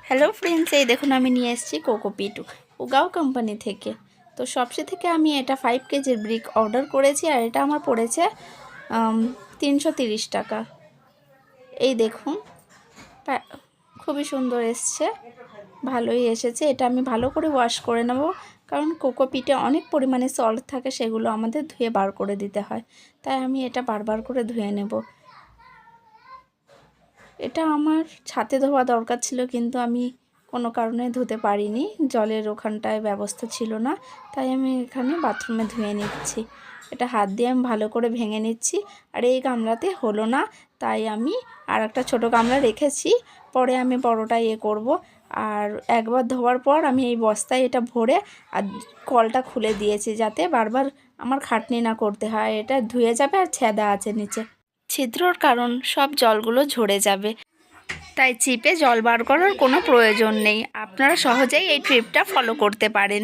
Hello friends, এই দেখুন আমি নিয়ে এসেছি কোকোপিট উগাও কোম্পানি থেকে। তো সবসে থেকে আমি এটা 5 কেজির ব্রিক অর্ডার করেছি আর এটা আমার পড়েছে 330 টাকা। এই দেখুন খুবই সুন্দর এসছে, ভালোই এসেছে। এটা আমি ভালো করে ওয়াশ করে নেব, কারণ কোকোপিটে অনেক পরিমাণে সল্ট থাকে, সেগুলো আমাদের ধুয়ে বার করে দিতে হয়। তাই আমি এটা বারবার করে ধুয়ে নেব। এটা আমার ছাদে ধোয়া দরকার ছিল, কিন্তু আমি কোনো কারণে ধুতে পারিনি, জলের ওখানটায় ব্যবস্থা ছিল না। তাই আমি এখানে বাথরুমে ধুয়ে নিচ্ছি। এটা হাত দিয়ে আমি ভালো করে ভেঙে নিচ্ছি। আর এই গামলাতে হলো না, তাই আমি আর একটা ছোটো গামলা রেখেছি, পরে আমি বড়টা করব। আর একবার ধোয়ার পর আমি এই বস্তায় এটা ভরে আর কলটা খুলে দিয়েছি, যাতে বারবার আমার খাটনি না করতে হয়। এটা ধুয়ে যাবে আর ছেঁদা আছে নিচে, ছিদ্রর কারণ সব জলগুলো ঝরে যাবে, তাই চিপে জল বার করার কোনো প্রয়োজন নেই। আপনারা সহজেই এই ট্রিপটা ফলো করতে পারেন।